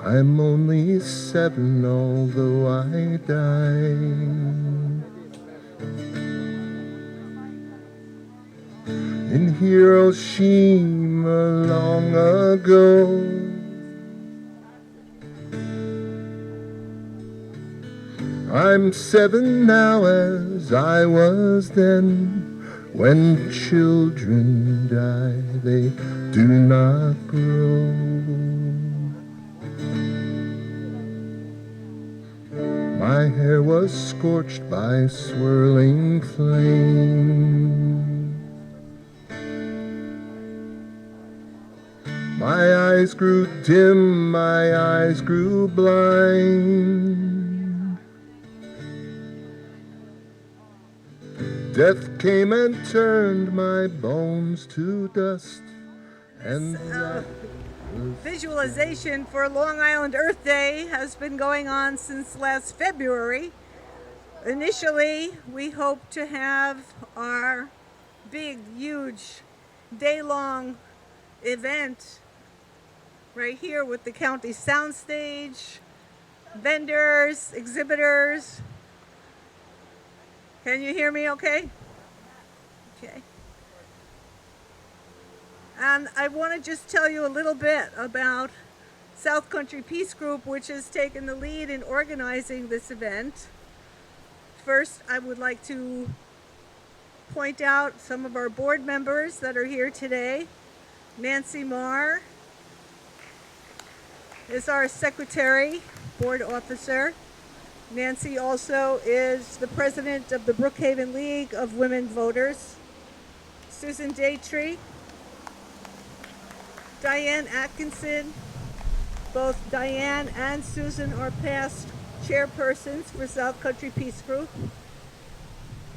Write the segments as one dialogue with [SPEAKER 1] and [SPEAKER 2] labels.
[SPEAKER 1] I'm only 7, although I died in Hiroshima long ago. I'm 7 now as I was then. When children die, they do not grow. My hair was scorched by swirling flame. My eyes grew dim, my eyes grew blind. Death came and turned my bones to dust. And
[SPEAKER 2] visualization for Long Island Earth Day has been going on since last February. Initially, we hope to have our big, huge, day-long event right here with the county soundstage, vendors, exhibitors. Can you hear me okay? Okay. And I want to just tell you a little bit about South Country Peace Group, which has taken the lead in organizing this event. First, I would like to point out some of our board members that are here today. Nancy Marr is our secretary, board officer. Nancy also is the president of the Brookhaven League of Women Voters. Susan Daytree, Diane Atkinson. Both Diane and Susan are past chairpersons for South Country Peace Group.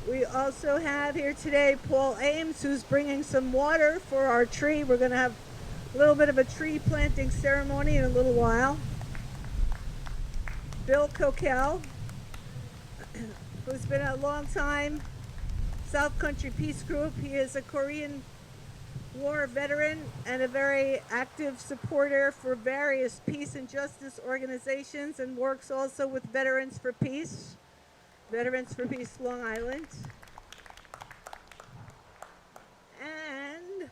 [SPEAKER 2] We also have here today Paul Ames, who's bringing some water for our tree. We're going to have a little bit of a tree planting ceremony in a little while. Bill Cockell, who's been a long time South Country Peace Group. He is a Korean War veteran and a very active supporter for various peace and justice organizations, and works also with Veterans for Peace Long Island. And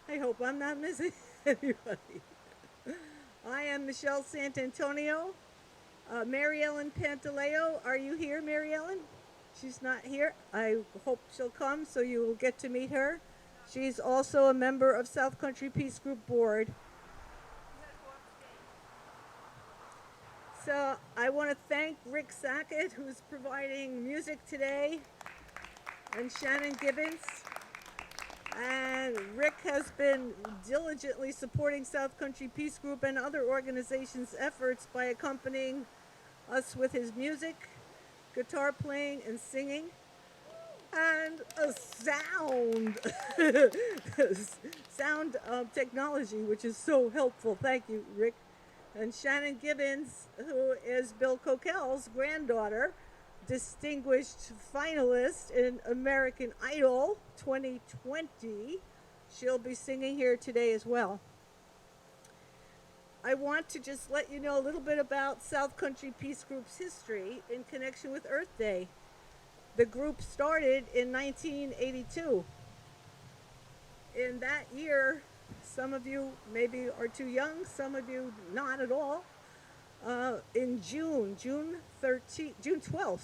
[SPEAKER 2] I hope I'm not missing anybody. I am Michelle Sant'Antonio. Mary Ellen Pantaleo, are you here, Mary Ellen? She's not here. I hope she'll come so you will get to meet her. She's also a member of South Country Peace Group Board. So I want to thank Rick Sackett, who's providing music today, and Shannon Gibbons. And Rick has been diligently supporting South Country Peace Group and other organizations' efforts by accompanying us with his music, guitar playing, and singing. And a sound technology, which is so helpful. Thank you, Rick. And Shannon Gibbons, who is Bill Cockell's granddaughter, distinguished finalist in American Idol 2020. She'll be singing here today as well. I want to just let you know a little bit about South Country Peace Group's history in connection with Earth Day. The group started in 1982. In that year, some of you maybe are too young, some of you not at all. In June 12th,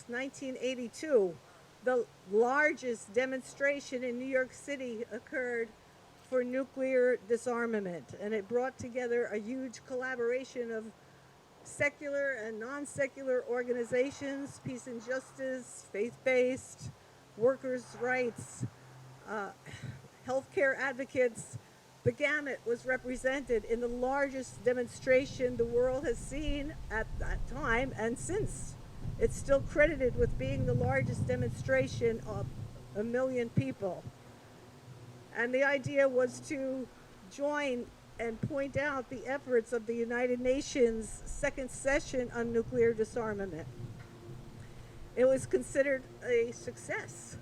[SPEAKER 2] 1982, the largest demonstration in New York City occurred for nuclear disarmament, and it brought together a huge collaboration of secular and non-secular organizations, peace and justice, faith-based, workers' rights, healthcare advocates. The gamut was represented in the largest demonstration the world has seen at that time and since. It's still credited with being the largest demonstration of 1 million people. And the idea was to join and point out the efforts of the United Nations second session on nuclear disarmament. It was considered a success,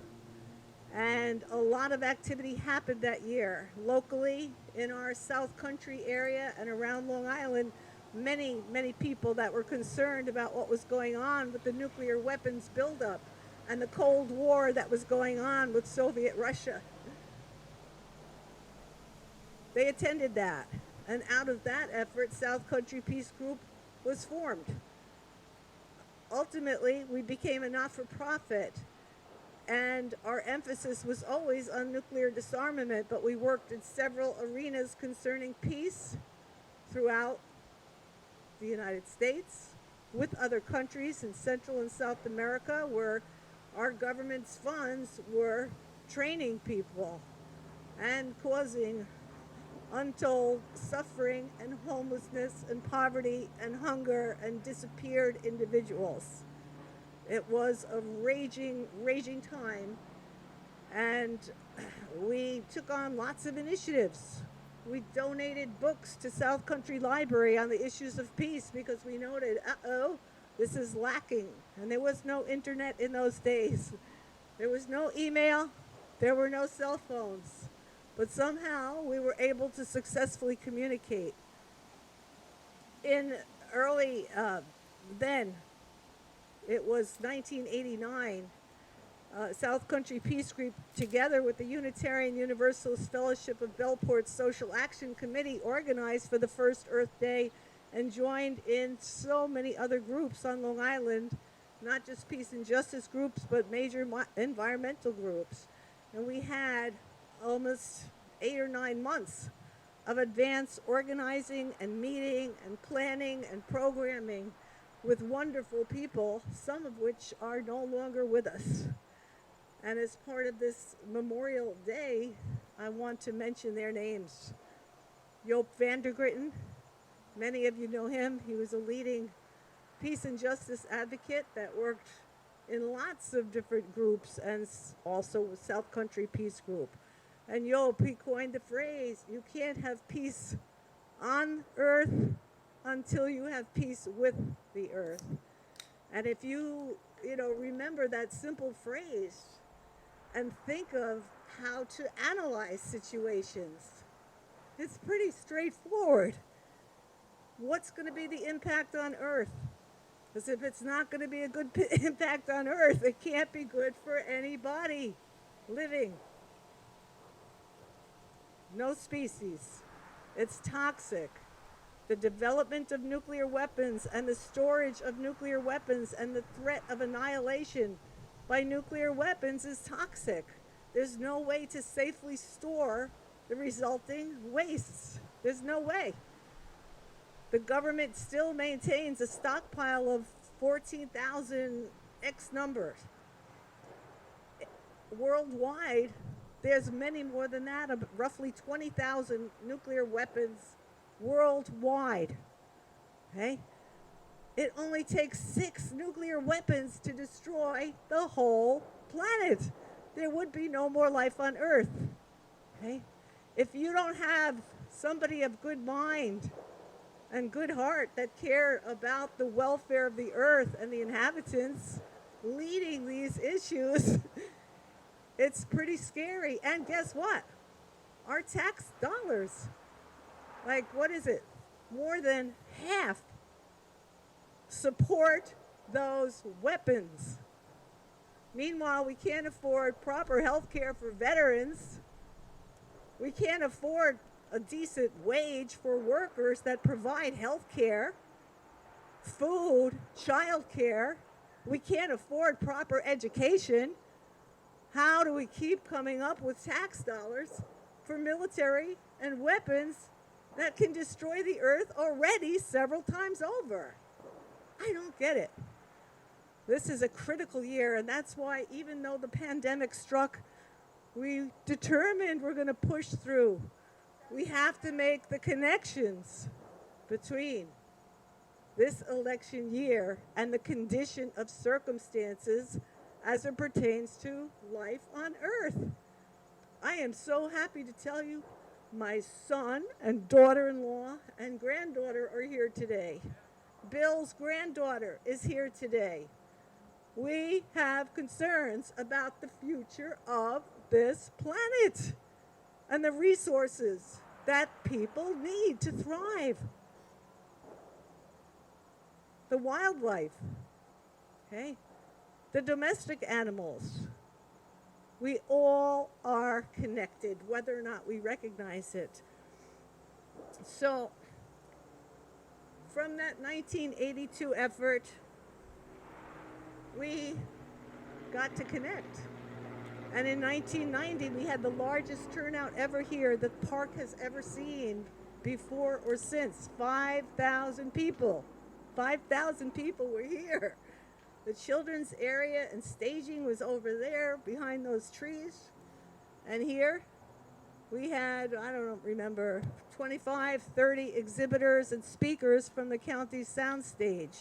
[SPEAKER 2] and a lot of activity happened that year. Locally, in our South Country area and around Long Island, many people that were concerned about what was going on with the nuclear weapons buildup and the Cold War that was going on with Soviet Russia. They attended that. And out of that effort, South Country Peace Group was formed. Ultimately, we became a not-for-profit, and our emphasis was always on nuclear disarmament, but we worked in several arenas concerning peace throughout the United States, with other countries in Central and South America, where our government's funds were training people and causing untold suffering and homelessness and poverty and hunger and disappeared individuals. It was a raging time, and we took on lots of initiatives. We donated books to South Country Library on the issues of peace because we noted, this is lacking. And there was no internet in those days. There was no email. There were no cell phones. But somehow we were able to successfully communicate. In early, then, it was 1989, South Country Peace Group, together with the Unitarian Universalist Fellowship of Bellport's Social Action Committee, organized for the first Earth Day and joined in so many other groups on Long Island, not just peace and justice groups, but major environmental groups. And we had almost 8 or 9 months of advanced organizing and meeting and planning and programming with wonderful people, some of which are no longer with us. And as part of this Memorial Day, I want to mention their names. Yop Van Der Gritten, many of you know him. He was a leading peace and justice advocate that worked in lots of different groups, and also with South Country Peace Group. And Yop, he coined the phrase, you can't have peace on earth until you have peace with the earth. And if you remember that simple phrase and think of how to analyze situations, it's pretty straightforward. What's going to be the impact on earth? Because if it's not going to be a good impact on earth, it can't be good for anybody living. No species. It's toxic. The development of nuclear weapons and the storage of nuclear weapons and the threat of annihilation by nuclear weapons is toxic. There's no way to safely store the resulting wastes. There's no way. The government still maintains a stockpile of 14,000 X numbers. Worldwide, there's many more than that, roughly 20,000 nuclear weapons worldwide. Okay? It only takes 6 nuclear weapons to destroy the whole planet. There would be no more life on Earth. Okay? If you don't have somebody of good mind and good heart that care about the welfare of the earth and the inhabitants leading these issues, it's pretty scary. And guess what? Our tax dollars, what is it? More than half support those weapons. Meanwhile, we can't afford proper health care for veterans. We can't afford a decent wage for workers that provide health care, food, child care. We can't afford proper education. How do we keep coming up with tax dollars for military and weapons that can destroy the earth already several times over? I don't get it. This is a critical year, and that's why even though the pandemic struck, we determined we're going to push through. We have to make the connections between this election year and the condition of circumstances as it pertains to life on Earth. I am so happy to tell you my son and daughter-in-law and granddaughter are here today. Bill's granddaughter is here today. We have concerns about the future of this planet and the resources that people need to thrive. the wildlife, okay, the domestic animals. We all are connected, whether or not we recognize it. So, from that 1982 effort, we got to connect. And in 1990, we had the largest turnout ever here that the park has ever seen before or since. 5,000 people. 5,000 people were here. The children's area and staging was over there behind those trees. And here we had, I don't remember, 25, 30 exhibitors and speakers from the county's soundstage.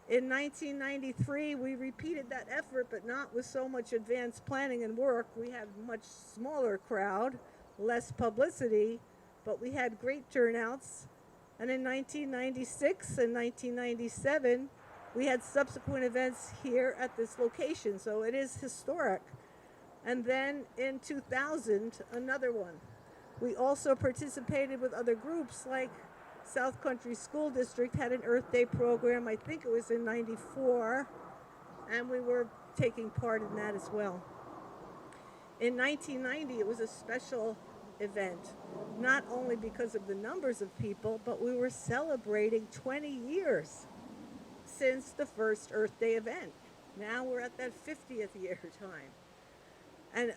[SPEAKER 2] In 1993, we repeated that effort, but not with so much advanced planning and work. We had a much smaller crowd, less publicity, but we had great turnouts. And in 1996 and 1997, we had subsequent events here at this location, so it is historic. And then in 2000, another one. We also participated with other groups, like South Country School District had an Earth Day program, I think it was in 94, and we were taking part in that as well. In 1990, it was a special event, not only because of the numbers of people, but we were celebrating 20 years since the first Earth Day event. Now we're at that 50th year time. And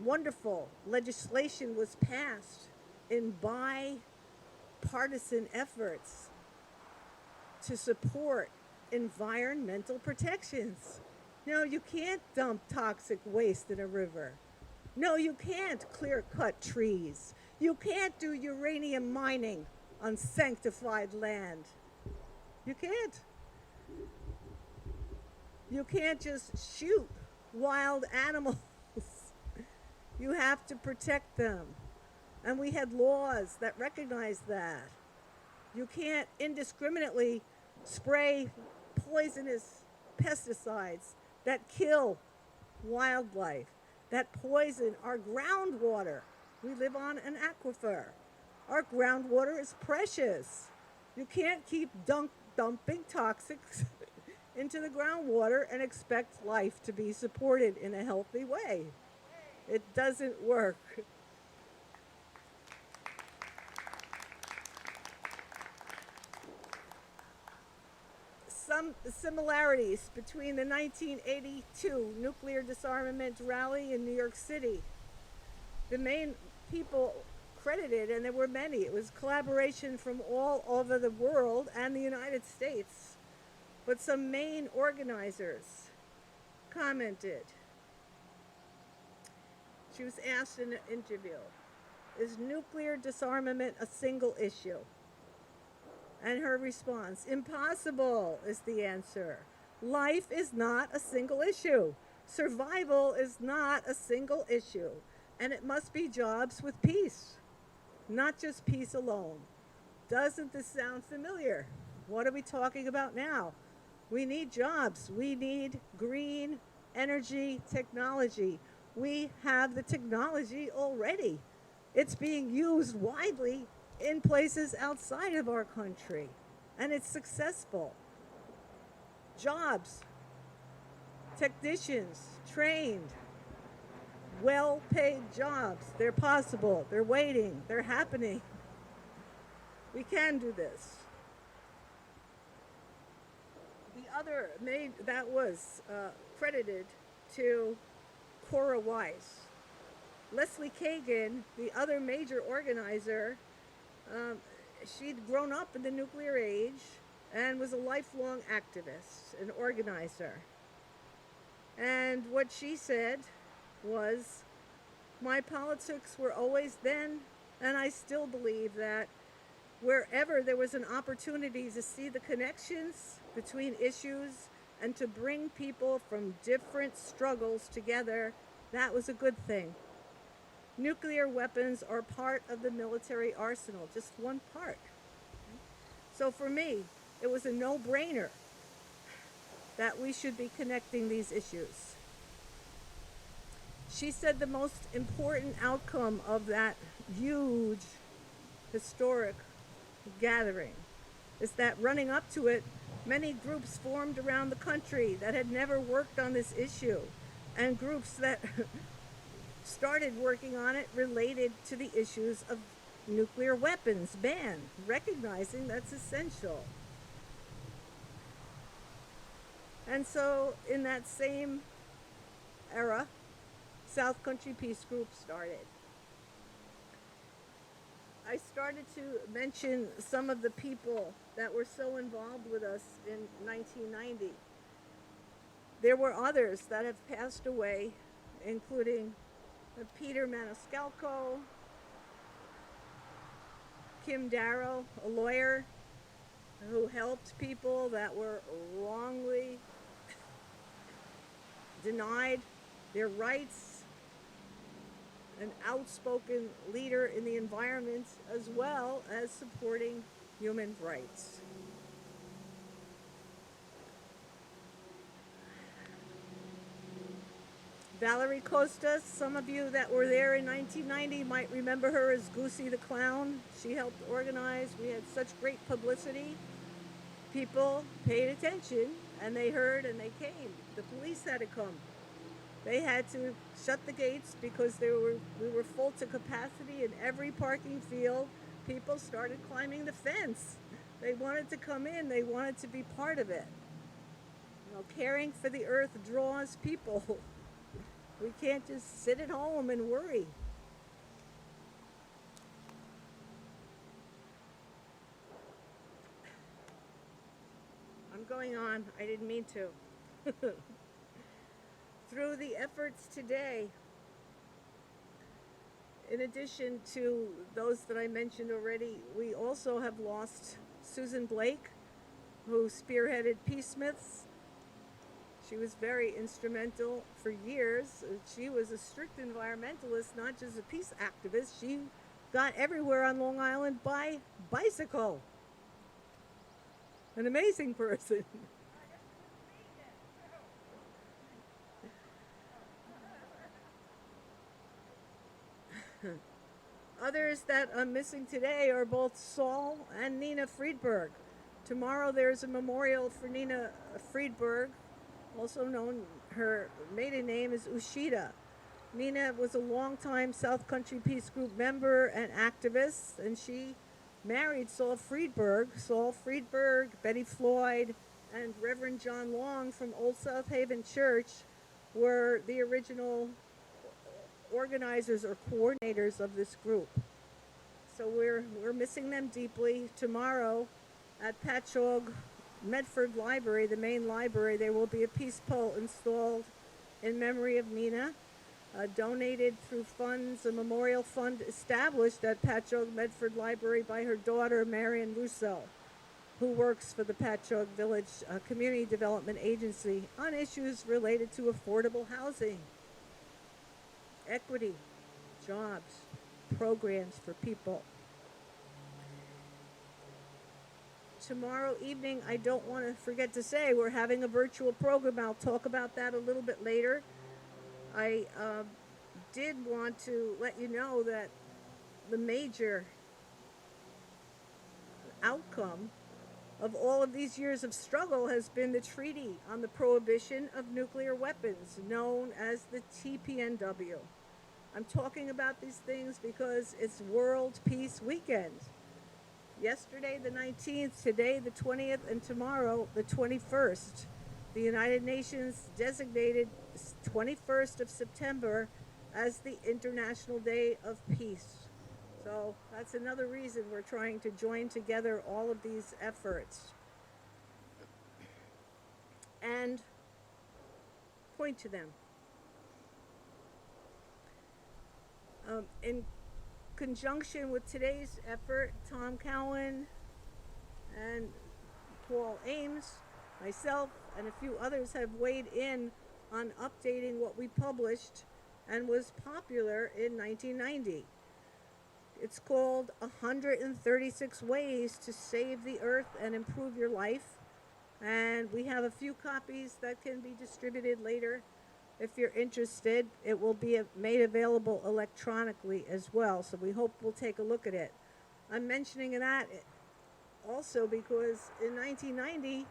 [SPEAKER 2] wonderful legislation was passed in bipartisan efforts to support environmental protections. No, you can't dump toxic waste in a river. No, you can't clear-cut trees. You can't do uranium mining on sanctified land. You can't. You can't just shoot wild animals. You have to protect them. And we had laws that recognized that. You can't indiscriminately spray poisonous pesticides that kill wildlife, that poison our groundwater. We live on an aquifer. Our groundwater is precious. You can't keep dumping toxics into the groundwater and expect life to be supported in a healthy way. It doesn't work. Some similarities between the 1982 nuclear disarmament rally in New York City. The main people credited, and there were many, it was collaboration from all over the world and the United States. But some main organizers commented. She was asked in an interview, is nuclear disarmament a single issue? And her response, impossible is the answer. Life is not a single issue. Survival is not a single issue. And it must be jobs with peace, not just peace alone. Doesn't this sound familiar? What are we talking about now? We need jobs. We need green energy technology. We have the technology already. It's being used widely in places outside of our country, and it's successful. Jobs, technicians, trained, well-paid jobs. They're possible. They're waiting. They're happening. We can do this. The other that was credited to Cora Weiss. Leslie Kagan, the other major organizer, she'd grown up in the nuclear age and was a lifelong activist, an organizer. And what she said was, my politics were always then, and I still believe that wherever there was an opportunity to see the connections between issues and to bring people from different struggles together, that was a good thing. Nuclear weapons are part of the military arsenal, just one part. So for me, it was a no-brainer that we should be connecting these issues. She said the most important outcome of that huge, historic gathering is that running up to it, many groups formed around the country that had never worked on this issue, and groups that started working on it related to the issues of nuclear weapons ban, recognizing that's essential. And so, in that same era, South Country Peace Group started. I started to mention some of the people that were so involved with us in 1990. There were others that have passed away, including Peter Maniscalco, Kim Darrow, a lawyer who helped people that were wrongly denied their rights, an outspoken leader in the environment, as well as supporting human rights. Valerie Kostas, some of you that were there in 1990 might remember her as Goosey the Clown. She helped organize. We had such great publicity. People paid attention, and they heard, and they came. The police had to come. They had to shut the gates because we were full to capacity in every parking field. People started climbing the fence. They wanted to come in. They wanted to be part of it. Caring for the earth draws people. We can't just sit at home and worry. I'm going on. I didn't mean to. Through the efforts today, in addition to those that I mentioned already, we also have lost Susan Blake, who spearheaded Peacesmiths. She was very instrumental for years. She was a strict environmentalist, not just a peace activist. She got everywhere on Long Island by bicycle. An amazing person. Others that I'm missing today are both Saul and Nina Friedberg. Tomorrow there's a memorial for Nina Friedberg, also known, her maiden name is Ushida. Nina was a longtime South Country Peace Group member and activist, and she married Saul Friedberg. Saul Friedberg, Betty Floyd, and Reverend John Long from Old South Haven Church were the original organizers or coordinators of this group. So we're missing them deeply. Tomorrow at Patchogue Medford Library, the main library, there will be a peace pole installed in memory of Nina, donated through funds, a memorial fund established at Patchogue Medford Library by her daughter, Marion Russo, who works for the Patchogue Village Community Development Agency on issues related to affordable housing, equity, jobs, programs for people. Tomorrow evening, I don't want to forget to say, we're having a virtual program. I'll talk about that a little bit later. I did want to let you know that the major outcome of all of these years of struggle has been the Treaty on the Prohibition of Nuclear Weapons, known as the TPNW. I'm talking about these things because it's World Peace Weekend. Yesterday, the 19th, today, the 20th, and tomorrow, the 21st. The United Nations designated 21st of September as the International Day of Peace. So that's another reason we're trying to join together all of these efforts and point to them. In conjunction with today's effort, Tom Cowan and Paul Ames, myself, and a few others have weighed in on updating what we published and was popular in 1990. It's called 136 Ways to Save the Earth and Improve Your Life, and we have a few copies that can be distributed later. If you're interested, it will be made available electronically as well, so we hope we'll take a look at it. I'm mentioning that also because in 1990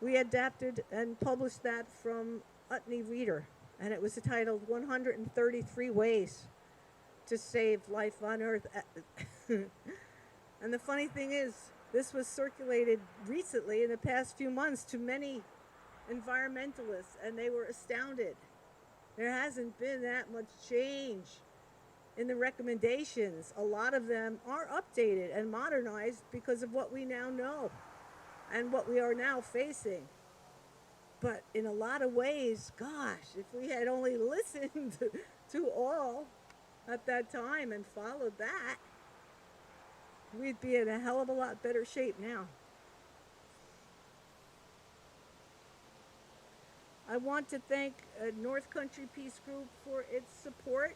[SPEAKER 2] we adapted and published that from Utne Reader, and it was titled 133 Ways to Save Life on Earth. And the funny thing is, this was circulated recently in the past few months to many environmentalists, and they were astounded. There hasn't been that much change in the recommendations. A lot of them are updated and modernized because of what we now know and what we are now facing. But in a lot of ways, gosh, if we had only listened to all at that time and followed that, we'd be in a hell of a lot better shape now. I want to thank North Country Peace Group for its support,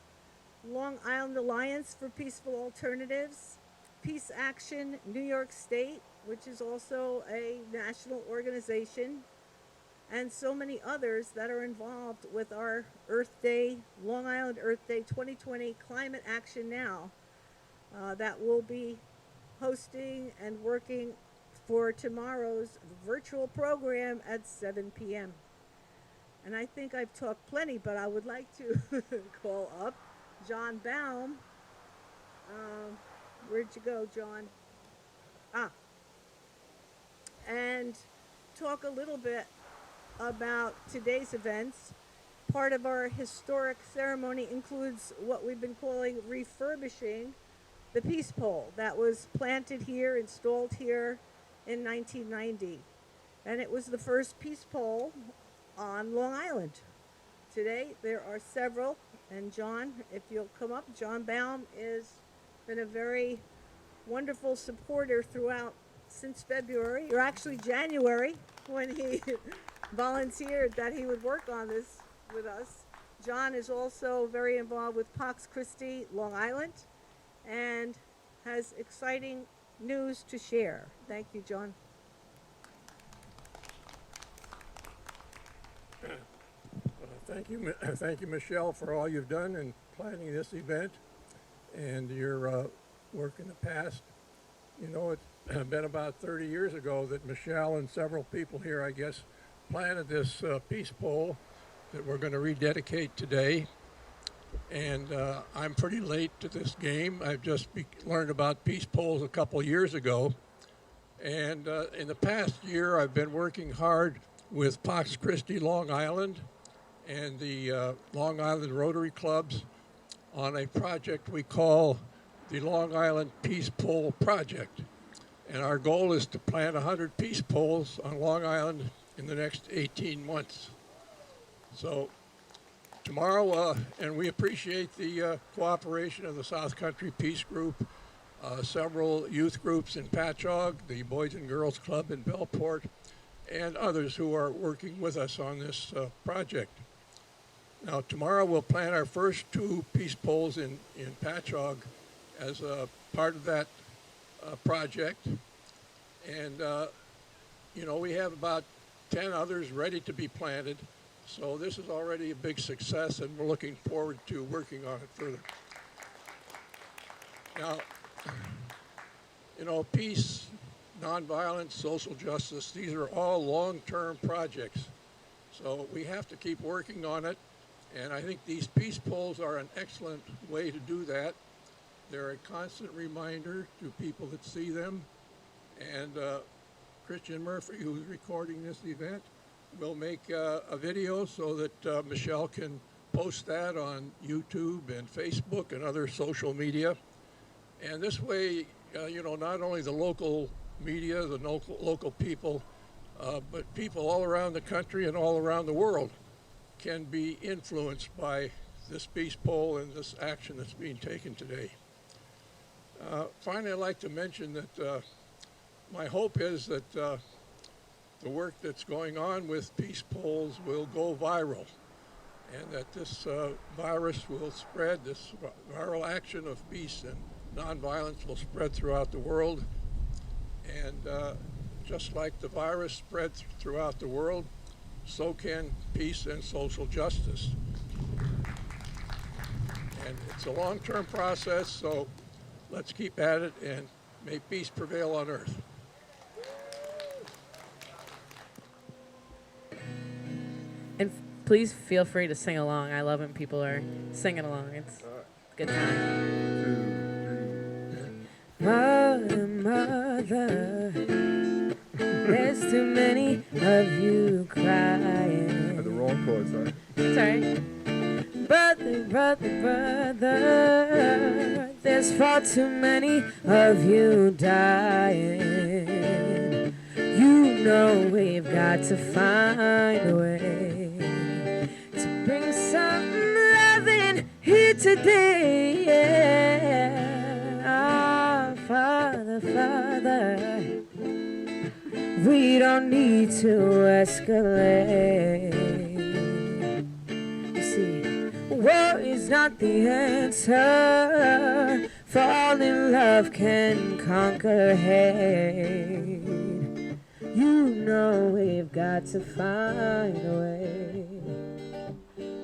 [SPEAKER 2] Long Island Alliance for Peaceful Alternatives, Peace Action New York State, which is also a national organization, and so many others that are involved with our Earth Day, Long Island Earth Day 2020 Climate Action Now, that will be hosting and working for tomorrow's virtual program at 7 p.m. And I think I've talked plenty, but I would like to call up John Baum. Where'd you go, John? And talk a little bit about today's events. Part of our historic ceremony includes what we've been calling refurbishing the peace pole that was planted here, installed here in 1990. And it was the first peace pole on Long Island. Today there are several, and John, if you'll come up, John Baum has been a very wonderful supporter throughout since February, or actually January, when he volunteered that he would work on this with us. John is also very involved with Pax Christi Long Island and has exciting news to share. Thank you, John.
[SPEAKER 3] Thank you, Michelle, for all you've done in planning this event and your work in the past. You know, it's been about 30 years ago that Michelle and several people here, I guess, planted this peace pole that we're going to rededicate today. And I'm pretty late to this game. I've just learned about peace poles a couple years ago. And in the past year, I've been working hard with Pax Christi Long Island and the Long Island Rotary Clubs on a project we call the Long Island Peace Pole Project. And our goal is to plant 100 peace poles on Long Island in the next 18 months. So tomorrow, and we appreciate the cooperation of the South Country Peace Group, several youth groups in Patchogue, the Boys and Girls Club in Bellport, and others who are working with us on this project. Now, tomorrow we'll plant our first 2 peace poles in Patchogue as a part of that project. And, you know, we have about 10 others ready to be planted. So this is already a big success, and we're looking forward to working on it further. Now, you know, peace, nonviolence, social justice, these are all long-term projects. So we have to keep working on it. And I think these peace poles are an excellent way to do that. They're a constant reminder to people that see them. And Christian Murphy, who's recording this event, will make a video so that Michelle can post that on YouTube and Facebook and other social media. And this way, you know, not only the local media, the local people, but people all around the country and all around the world can be influenced by this peace pole and this action that's being taken today. Finally, I'd like to mention that my hope is that the work that's going on with peace poles will go viral, and that this virus will spread, this viral action of peace and nonviolence will spread throughout the world. And just like the virus spread throughout the world, so can peace and social justice. And it's a long-term process, so let's keep at it, and may peace prevail on earth.
[SPEAKER 4] please feel free to sing along. I love when people are singing along. It's a good time. Mother, mother, there's too many of you crying.
[SPEAKER 1] Had the wrong chord, sorry.
[SPEAKER 4] It's alright. Brother, brother, brother, there's far too many of you dying. You know we've got to find a way to bring some loving here today. Yeah. Ah, Father, Father, we don't need to escalate. War is not the answer. Falling love can conquer hate. You know we've got to find a way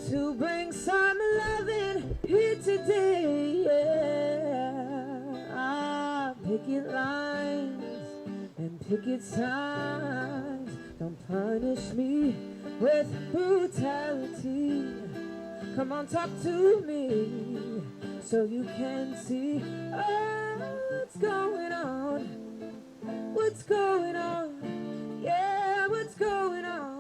[SPEAKER 4] to bring some loving here today. Yeah. Ah, picket lines and picket signs. Don't punish me with brutality. Come on, talk to me so you can see what's going on. What's going on? Yeah, what's going on?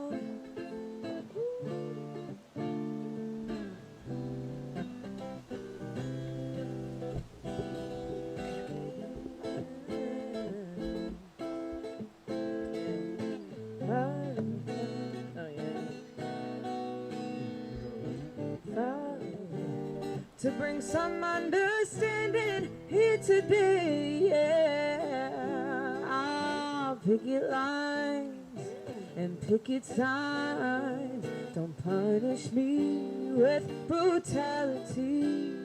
[SPEAKER 4] To bring some understanding here today, yeah. I'll picket lines and picket signs. Don't punish me with brutality.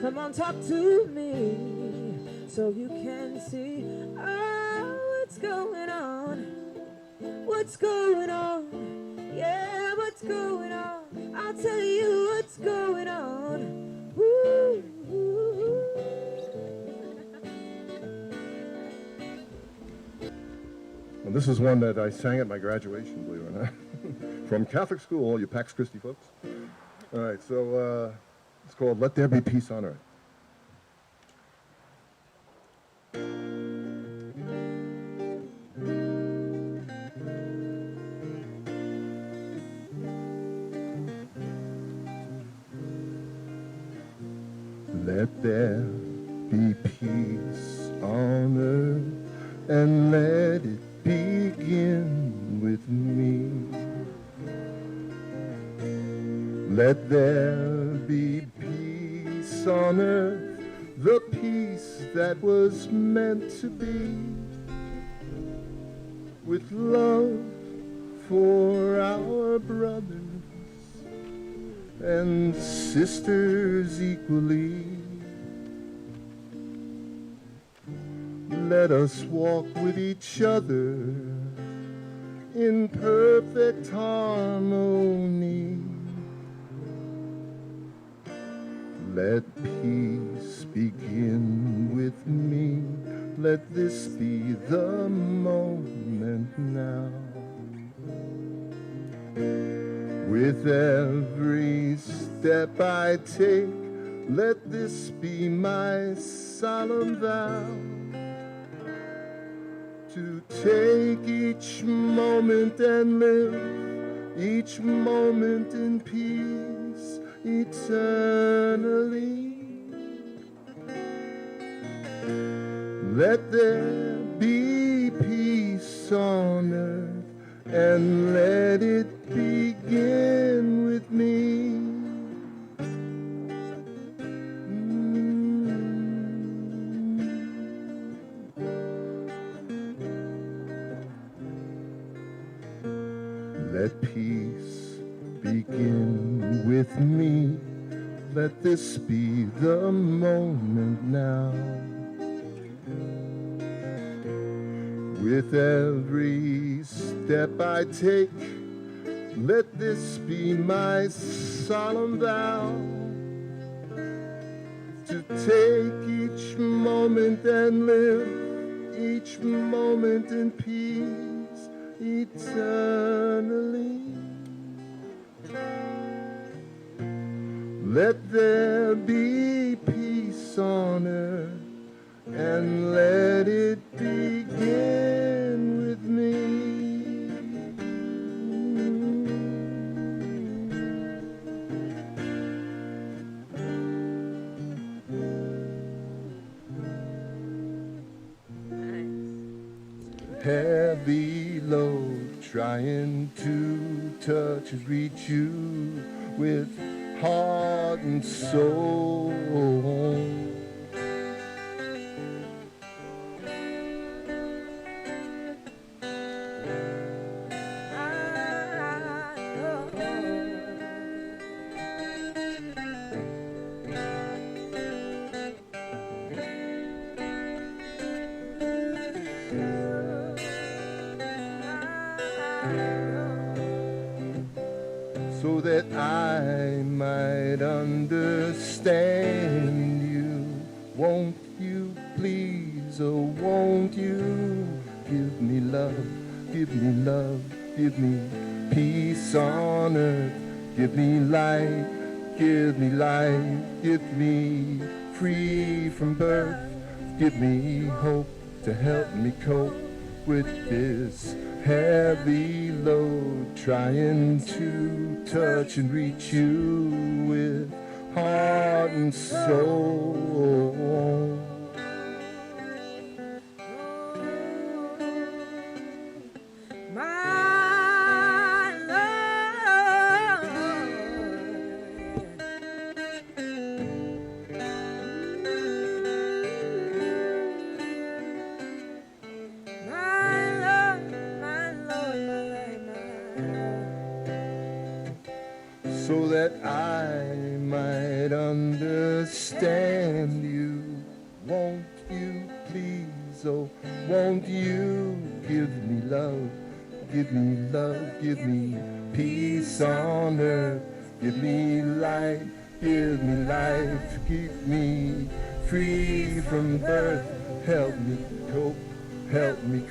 [SPEAKER 4] Come on, talk to me so you can see what's going on. What's going on? Yeah, what's going on? I'll tell you what's going on. Woo, woo, woo.
[SPEAKER 1] Well, this is one that I sang at my graduation, believe it or not. From Catholic school, you Pax Christi folks. All right, so it's called Let There Be Peace on Earth. Let there be peace on earth, and let it begin with me. Let there be peace on earth, the peace that was meant to be, with love for our brothers and sisters equally. Let us walk with each other in perfect harmony. Let peace begin with me. Let this be the moment now. With every step I take, let this be my solemn vow, to take each moment and live each moment in peace eternally. Let there be peace on earth, and let it begin with me. Let peace begin with me. Let this be the moment now. With every step I take, let this be my solemn vow, to take each moment and live each moment in peace eternally. Let there be peace on earth, and let it begin with me. Heavy load trying to touch and reach you with heart and soul. So that I might understand you. Won't you please, oh won't you give me love, give me love, give me peace on earth, give me light, give me life, give me free from birth, give me hope to help me cope with this heavy load, trying to touch and reach you with heart and soul.
[SPEAKER 2] My love. My love, my Lord, so that I might understand you. Won't you please, oh, won't you give me love, give me love, give me peace on earth, give me light, give me life, keep me free from birth, help me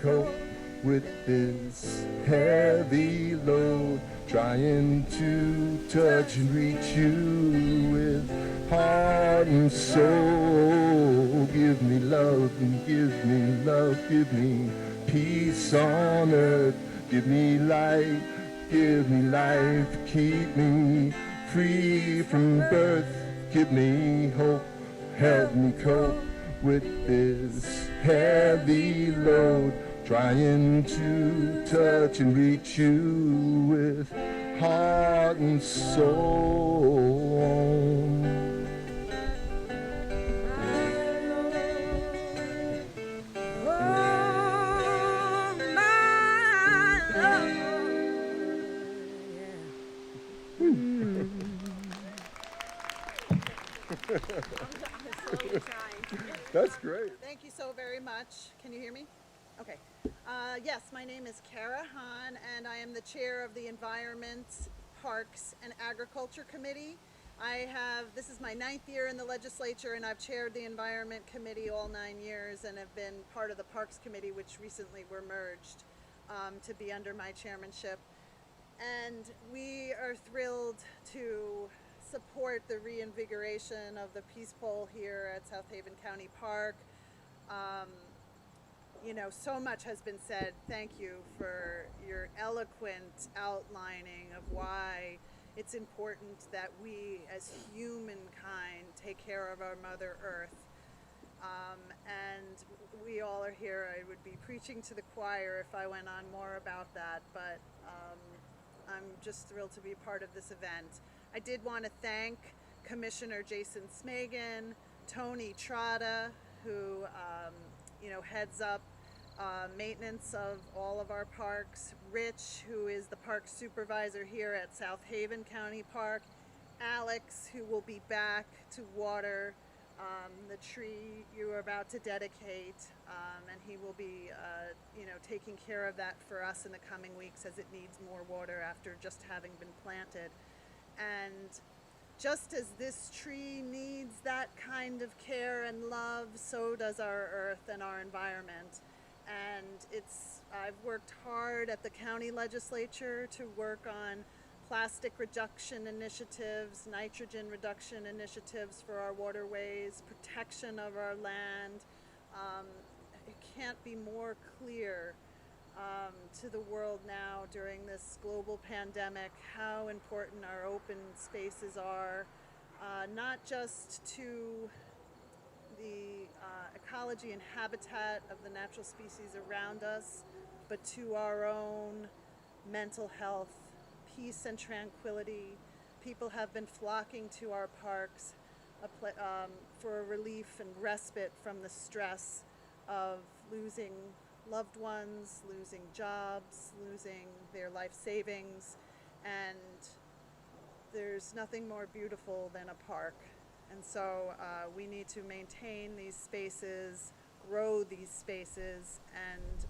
[SPEAKER 2] cope with this heavy load, trying to touch and reach you with heart and soul. Give me love and give me love, give me peace on earth, give me light, give me life, keep me free from birth, give me hope, help me cope with this heavy load, trying to touch and reach you with heart and soul. That's great.
[SPEAKER 5] Thank you so very much. Can you hear me? Okay. Yes, my name is Kara Hahn, and I am the chair of the Environment, Parks, and Agriculture Committee. This is my 9th year in the legislature, and I've chaired the Environment Committee all 9 years and have been part of the Parks Committee, which recently were merged to be under my chairmanship. And we are thrilled to support the reinvigoration of the Peace Pole here at South Haven County Park. You know, so much has been said. Thank you for your eloquent outlining of why it's important that we as humankind take care of our Mother Earth. And we all are here. I would be preaching to the choir if I went on more about that, but I'm just thrilled to be part of this event. I did want to thank Commissioner Jason Smagan, Tony Trotta, who heads up maintenance of all of our parks, Rich, who is the park supervisor here at South Haven County Park, Alex, who will be back to water the tree you are about to dedicate, and he will be taking care of that for us in the coming weeks as it needs more water after just having been planted. And just as this tree needs that kind of care and love, so does our earth and our environment. And I've worked hard at the county legislature to work on plastic reduction initiatives, nitrogen reduction initiatives for our waterways, protection of our land. It can't be more clear to the world now during this global pandemic how important our open spaces are, not just to the ecology and habitat of the natural species around us, but to our own mental health, peace and tranquility. People have been flocking to our parks for relief and respite from the stress of losing loved ones, losing jobs, losing their life savings, and there's nothing more beautiful than a park. And so we need to maintain these spaces, grow these spaces, and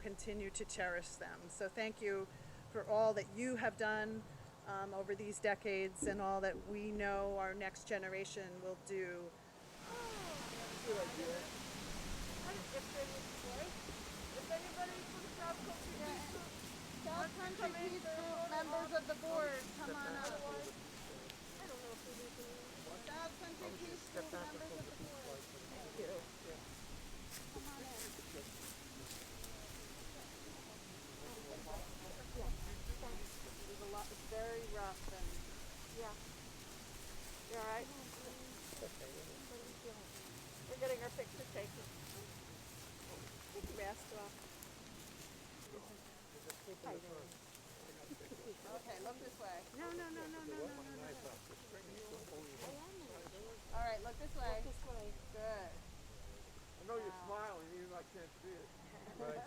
[SPEAKER 5] continue to cherish them. So thank you for all that you have done over these decades and all that we know our next generation will do.
[SPEAKER 2] If anybody from South Country Peace Group
[SPEAKER 5] South Country Peace Group members of the board, come on up.
[SPEAKER 2] I don't know if we need to.
[SPEAKER 5] South Country Peace Group members of the board.
[SPEAKER 2] Thank you.
[SPEAKER 5] Come on in.
[SPEAKER 2] There's a lot. It's very rough and yeah. You all right? We're getting our picture taken. Take your mask off.
[SPEAKER 5] Okay, look this way.
[SPEAKER 2] No.
[SPEAKER 5] All right, look this way.
[SPEAKER 2] This way.
[SPEAKER 5] Good.
[SPEAKER 3] I know you're smiling, even though I can't see it. Right.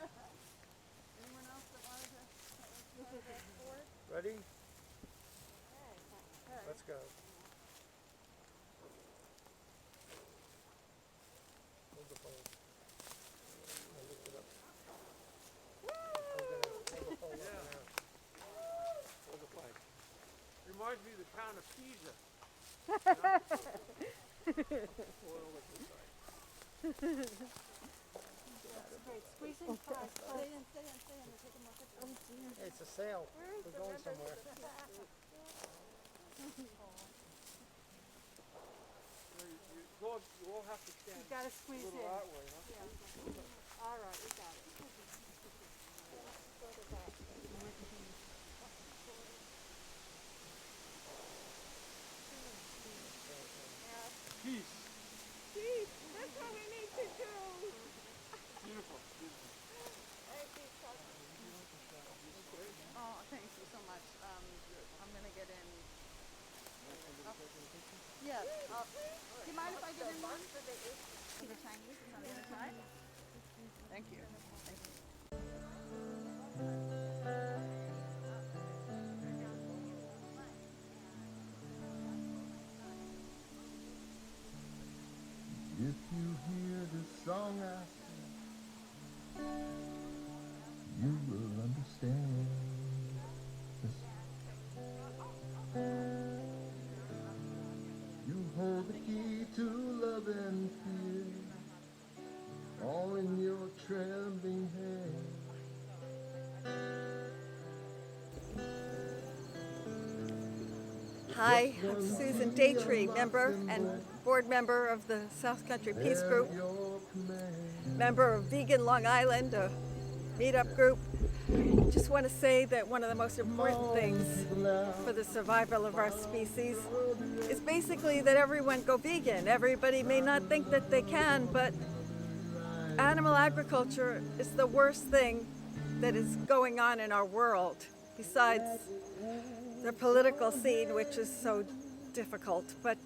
[SPEAKER 5] Anyone else that wanted to board?
[SPEAKER 3] Ready?
[SPEAKER 5] Okay.
[SPEAKER 3] Let's go. Hold the pole. Lift it up. Hold the pole up now. Hold the flag. Reminds me of the town of Pisa.
[SPEAKER 2] Squeeze in fast.
[SPEAKER 5] Stay in. We'll take a more picture.
[SPEAKER 3] It's a sail. We're going somewhere. You all have to stand
[SPEAKER 2] You gotta squeeze
[SPEAKER 3] a little
[SPEAKER 2] in.
[SPEAKER 3] that way, huh?
[SPEAKER 2] Yeah. All right, we got it. Go to that.
[SPEAKER 3] Peace.
[SPEAKER 2] Peace. That's what we need to do.
[SPEAKER 3] Beautiful.
[SPEAKER 2] Thank you, Chuck.
[SPEAKER 5] Oh, thank you so much. I'm gonna get in. Yeah. Do you mind if I get in one? See the Chinese is on the other side? Thank you. Thank you.
[SPEAKER 1] If you hear the song I sing, you will understand. You hold the key to love and fear, all in your trembling hand.
[SPEAKER 6] Hi, I'm Susan Daytree, member and board member of the South Country Peace Group,
[SPEAKER 1] Your command.
[SPEAKER 6] member of Vegan Long Island, a meetup group. Just want to say that one of the most important things for the survival of our species is basically that everyone go vegan. Everybody may not think that they can, but animal agriculture is the worst thing that is going on in our world, besides the political scene, which is so difficult. But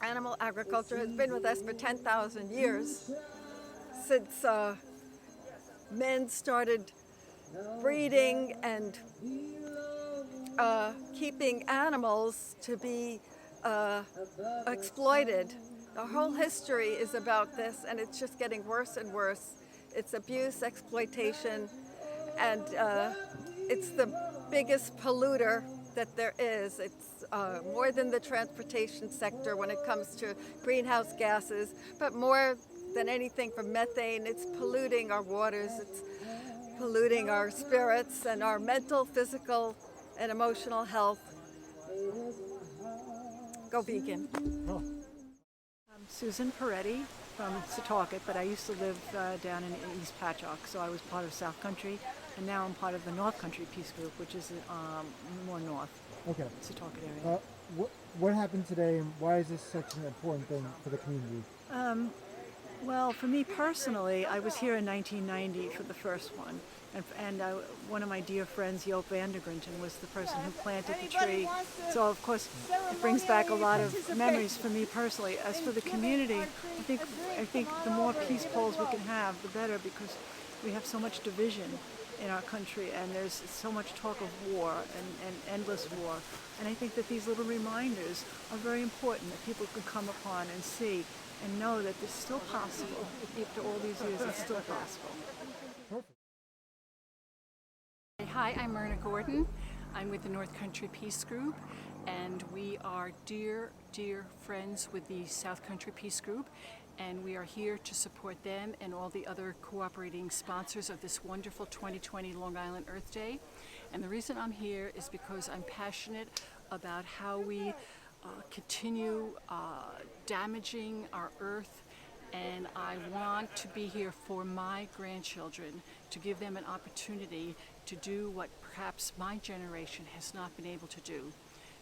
[SPEAKER 6] animal agriculture has been with us for 10,000 years, since men started breeding and keeping animals to be exploited. Our whole history is about this, and it's just getting worse and worse. It's abuse, exploitation, and it's the biggest polluter that there is. It's more than the transportation sector when it comes to greenhouse gases, but more than anything from methane, it's polluting our waters, it's polluting our spirits and our mental, physical, and emotional health. Go vegan.
[SPEAKER 7] I'm Susan Peretti from Setauket, but I used to live down in East Patchogue, so I was part of South Country, and now I'm part of the North Country Peace Group, which is more north,
[SPEAKER 8] Okay.
[SPEAKER 7] Setauket area.
[SPEAKER 8] What happened today, and why is this such an important thing for the community?
[SPEAKER 7] Well, for me personally, I was here in 1990 for the first one, and one of my dear friends, Yop Van Der Gritten, was the person who planted the tree. So of course, it brings back a lot of memories for me personally. As for the community, I think the more peace poles we can have, the better, because we have so much division in our country, and there's so much talk of war and endless war. And I think that these little reminders are very important, that people can come upon and see and know that it's still possible. After all these years, it's still possible.
[SPEAKER 9] Hi, I'm Myrna Gordon. I'm with the North Country Peace Group, and we are dear, dear friends with the South Country Peace Group, and we are here to support them and all the other cooperating sponsors of this wonderful 2020 Long Island Earth Day. And the reason I'm here is because I'm passionate about how we continue damaging our earth, and I want to be here for my grandchildren, to give them an opportunity to do what perhaps my generation has not been able to do.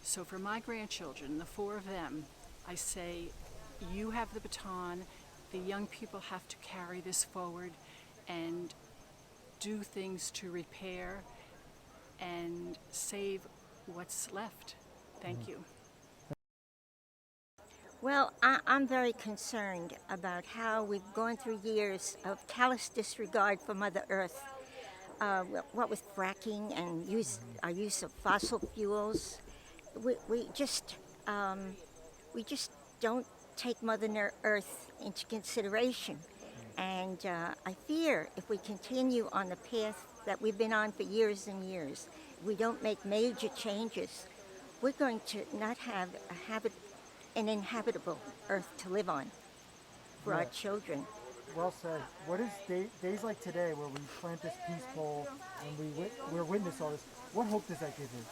[SPEAKER 9] So for my grandchildren, the 4 of them, I say, you have the baton. The young people have to carry this forward and do things to repair and save what's left. Thank you.
[SPEAKER 10] Well, I'm very concerned about how we've gone through years of callous disregard for Mother Earth. What with fracking and our use of fossil fuels, we just don't take Mother Earth into consideration. And I fear if we continue on the path that we've been on for years and years, we don't make major changes, we're going to not have an inhabitable earth to live on for our children.
[SPEAKER 8] Well said. What is days like today, where we plant this peace pole and we're witness all this? What hope does that give you?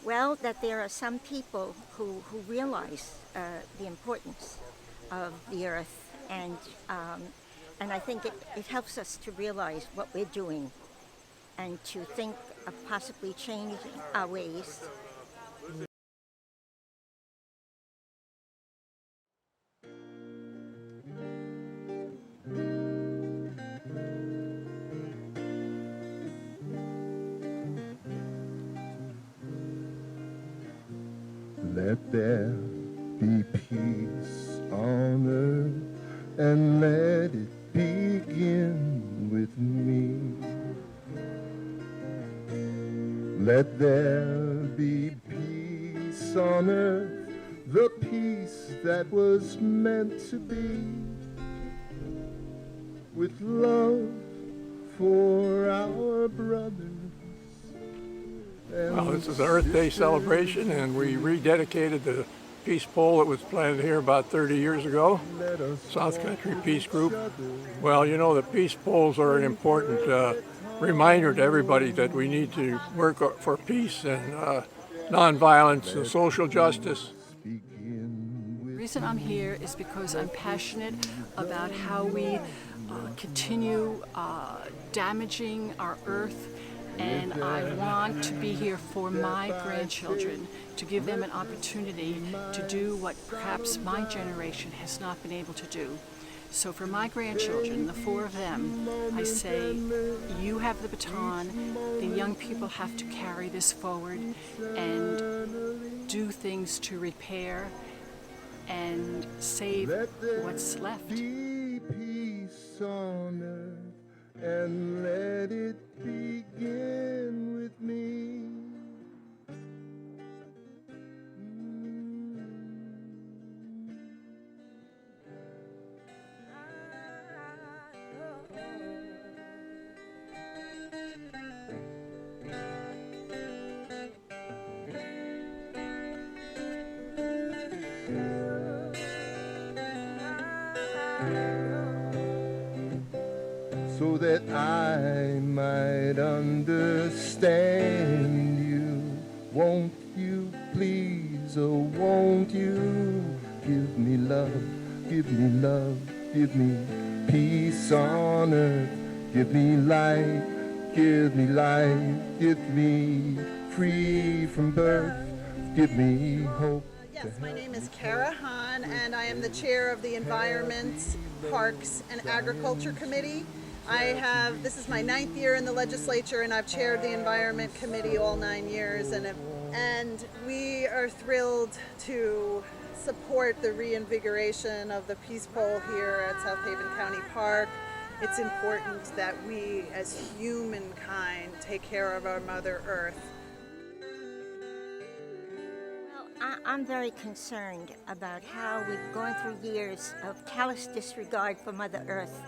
[SPEAKER 10] Well, that there are some people who realize the importance of the earth, and I think it helps us to realize what we're doing and to think of possibly changing our ways.
[SPEAKER 1] Let there be peace on earth, and let it begin with me. Let there be peace on earth, the peace that was meant to be, with love for our brothers.
[SPEAKER 3] Well, this is an Earth Day celebration, and we rededicated the peace pole that was planted here about 30 years ago, South Country Peace Group. Well, you know, the peace poles are an important reminder to everybody that we need to work for peace and nonviolence and social justice.
[SPEAKER 9] The reason I'm here is because I'm passionate about how we continue damaging our earth, and I want to be here for my grandchildren, to give them an opportunity to do what perhaps my generation has not been able to do. So for my grandchildren, the 4 of them, I say, you have the baton. The young people have to carry this forward and do things to repair and save what's left.
[SPEAKER 1] Be peace on earth, and let it begin with me. So that I I might understand you. Won't you please, oh won't you give me love, give me love, give me peace on earth, give me life, give me life, give me free from birth, give me hope.
[SPEAKER 5] Yes, my name is Kara Hahn, and I am the chair of the Environment, Parks, and Agriculture Committee. This is my 9th year in the legislature, and I've chaired the Environment Committee all 9 years, and we are thrilled to support the reinvigoration of the Peace Pole here at South Haven County Park. It's important that we as humankind take care of our Mother Earth.
[SPEAKER 10] I'm very concerned about how we've gone through years of callous disregard for Mother Earth.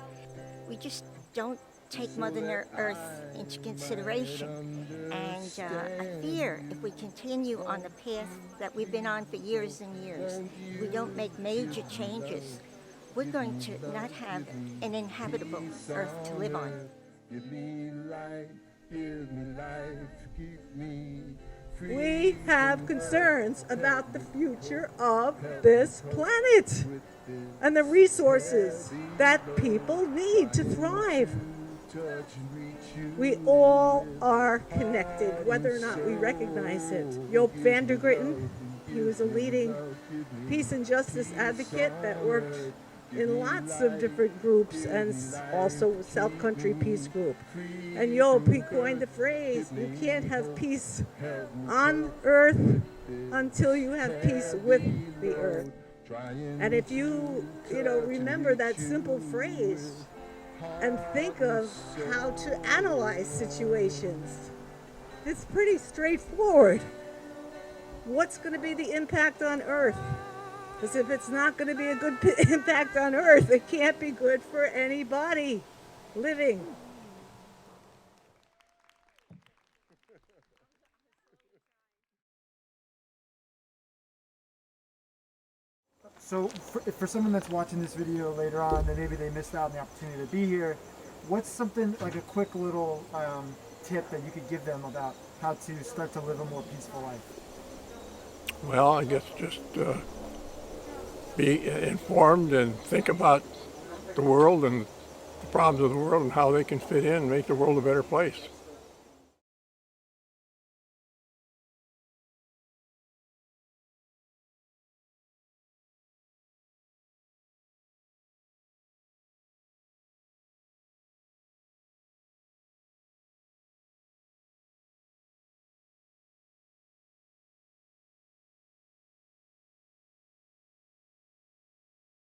[SPEAKER 10] We just don't take Mother Earth into consideration. And I fear if we continue on the path that we've been on for years and years, we don't make major changes, we're going to not have an inhabitable Earth to live on.
[SPEAKER 1] Give me life, give me life, keep me free.
[SPEAKER 2] We have concerns about the future of this planet and the resources that people need to thrive. We all are connected, whether or not we recognize it. Yop Van Der Gritten, he was a leading peace and justice advocate that worked in lots of different groups, and also with South Country Peace Group. And Yop, he coined the phrase, you can't have peace on earth until you have peace with the earth. And if you remember that simple phrase and think of how to analyze situations, it's pretty straightforward. What's going to be the impact on earth? Because if it's not going to be a good impact on earth, it can't be good for anybody living.
[SPEAKER 8] So for someone that's watching this video later on, and maybe they missed out on the opportunity to be here, what's something like a quick little tip that you could give them about how to start to live a more peaceful life?
[SPEAKER 3] Well, I guess just be informed and think about the world and the problems of the world and how they can fit in and make the world a better place.